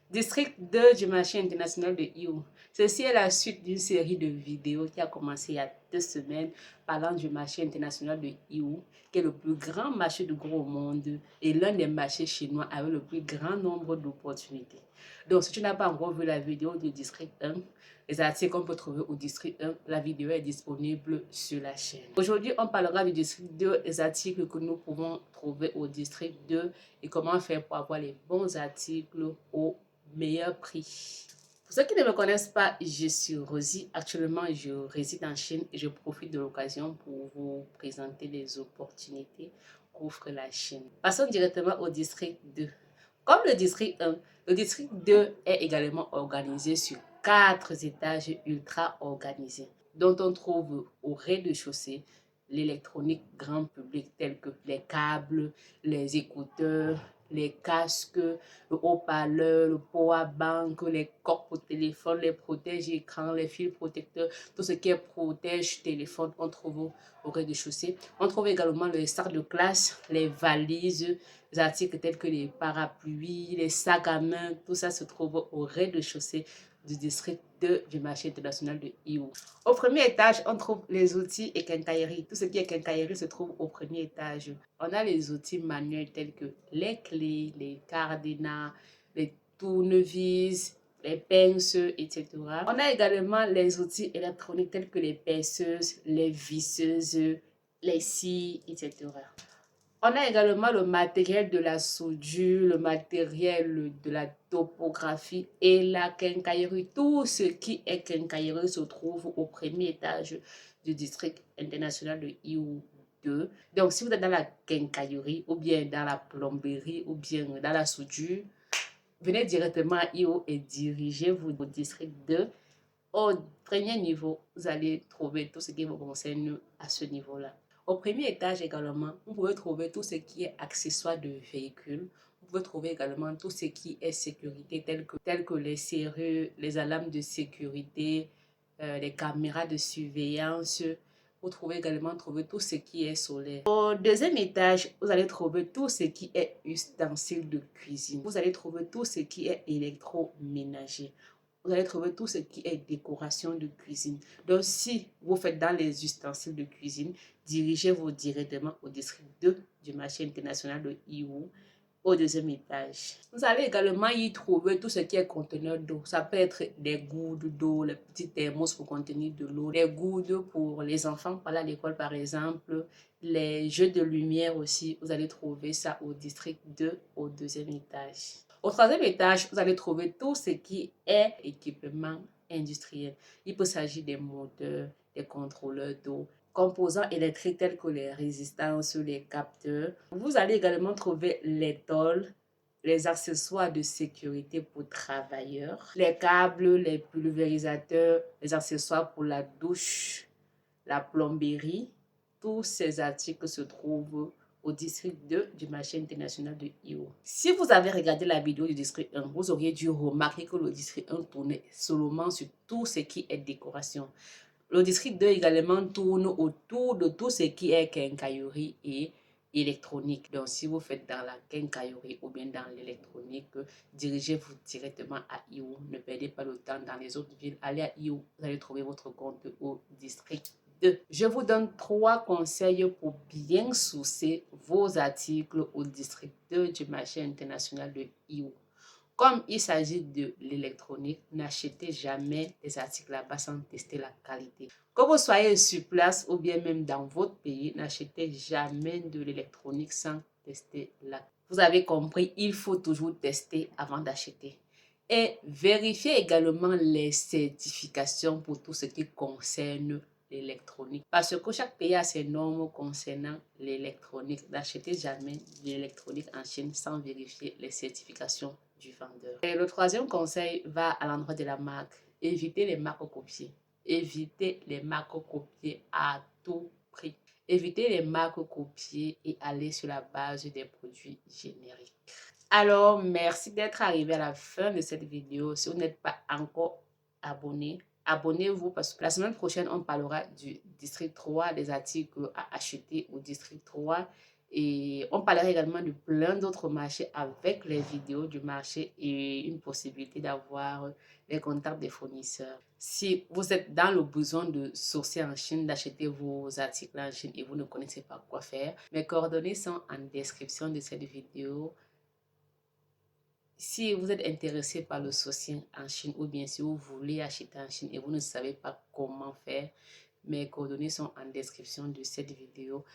District 2 du marché international de Hiou. Ceci est la suite d'une série de vidéos qui a commencé il y a 2 semaines parlant du marché international de Hiou, qui est le plus grand marché de gros au monde et l'un des marchés chinois avec le plus grand nombre d'opportunités. Donc, si tu n'as pas encore vu la vidéo du District 1, les articles qu'on peut trouver au District 1, la vidéo est disponible sur la chaîne. Aujourd'hui, on parlera du District 2, les articles que nous pouvons trouver au District 2 et comment faire pour avoir les bons articles au meilleur prix. Pour ceux qui ne me connaissent pas, je suis Rosie. Actuellement, je réside en Chine et je profite de l'occasion pour vous présenter les opportunités qu'offre la Chine. Passons directement au district 2. Comme le district 1, le district 2 est également organisé sur 4 étages ultra organisés, dont on trouve au rez-de-chaussée l'électronique grand public telle que les câbles, les écouteurs, les casques, le haut-parleur, le power bank, les coques pour téléphone, les protèges écrans, les fils protecteurs, tout ce qui est protège téléphone, on trouve au rez-de-chaussée. On trouve également les sacs de classe, les valises, les articles tels que les parapluies, les sacs à main, tout ça se trouve au rez-de-chaussée du district 2 du marché international de Hiou. Au premier étage, on trouve les outils et quincailleries. Tout ce qui est quincaillerie se trouve au premier étage. On a les outils manuels tels que les clés, les cadenas, les tournevis, les pinces, etc. On a également les outils électroniques tels que les perceuses, les visseuses, les scies, etc. On a également le matériel de la soudure, le matériel de la topographie et la quincaillerie. Tout ce qui est quincaillerie se trouve au premier étage du district international de Hiou 2. Donc, si vous êtes dans la quincaillerie ou bien dans la plomberie ou bien dans la soudure, venez directement à Hiou et dirigez-vous au district 2. Au premier niveau, vous allez trouver tout ce qui vous concerne à ce niveau-là. Au premier étage également, vous pouvez trouver tout ce qui est accessoires de véhicules. Vous pouvez trouver également tout ce qui est sécurité, tel que les serrures, les alarmes de sécurité, les caméras de surveillance. Vous pouvez également trouver tout ce qui est solaire. Au deuxième étage, vous allez trouver tout ce qui est ustensiles de cuisine. Vous allez trouver tout ce qui est électroménager. Vous allez trouver tout ce qui est décoration de cuisine. Donc, si vous faites dans les ustensiles de cuisine, dirigez-vous directement au district 2 du marché international de Hiou, au deuxième étage. Vous allez également y trouver tout ce qui est conteneur d'eau. Ça peut être des gouttes d'eau, les petits thermos pour contenir de l'eau, des gouttes pour les enfants, voilà à l'école par exemple, les jeux de lumière aussi. Vous allez trouver ça au district 2, au deuxième étage. Au troisième étage, vous allez trouver tout ce qui est équipement industriel. Il peut s'agir des moteurs, des contrôleurs d'eau, composants électriques tels que les résistances, les capteurs. Vous allez également trouver les tôles, les accessoires de sécurité pour travailleurs, les câbles, les pulvérisateurs, les accessoires pour la douche, la plomberie. Tous ces articles se trouvent au district 2 du marché international de Hiou. Si vous avez regardé la vidéo du district 1, vous auriez dû remarquer que le district 1 tournait seulement sur tout ce qui est décoration. Le district 2 également tourne autour de tout ce qui est quincaillerie et électronique. Donc, si vous faites dans la quincaillerie ou bien dans l'électronique, dirigez-vous directement à Hiou. Ne perdez pas le temps dans les autres villes. Allez à Hiou, vous allez trouver votre compte au district 2. Je vous donne 3 conseils pour bien sourcer vos articles au district 2 du marché international de Hiou. Comme il s'agit de l'électronique, n'achetez jamais des articles là-bas sans tester la qualité. Que vous soyez sur place ou bien même dans votre pays, n'achetez jamais de l'électronique sans tester la qualité. Vous avez compris, il faut toujours tester avant d'acheter. Et vérifiez également les certifications pour tout ce qui concerne l'électronique. Parce que chaque pays a ses normes concernant l'électronique. N'achetez jamais de l'électronique en Chine sans vérifier les certifications du vendeur. Et le troisième conseil va à l'endroit de la marque. Évitez les marques copiées. Évitez les marques copiées à tout prix. Évitez les marques copiées et allez sur la base des produits génériques. Alors, merci d'être arrivé à la fin de cette vidéo. Si vous n'êtes pas encore abonné, abonnez-vous parce que la semaine prochaine, on parlera du district 3, des articles à acheter au district 3 Et on parlera également de plein d'autres marchés avec les vidéos du marché et une possibilité d'avoir les contacts des fournisseurs. Si vous êtes dans le besoin de sourcer en Chine, d'acheter vos articles en Chine et vous ne connaissez pas quoi faire, mes coordonnées sont en description de cette vidéo. Si vous êtes intéressé par le sourcing en Chine ou bien si vous voulez acheter en Chine et vous ne savez pas comment faire, mes coordonnées sont en description de cette vidéo.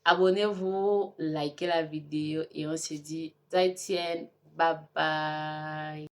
Abonnez-vous, likez la vidéo et on se dit, bye bye.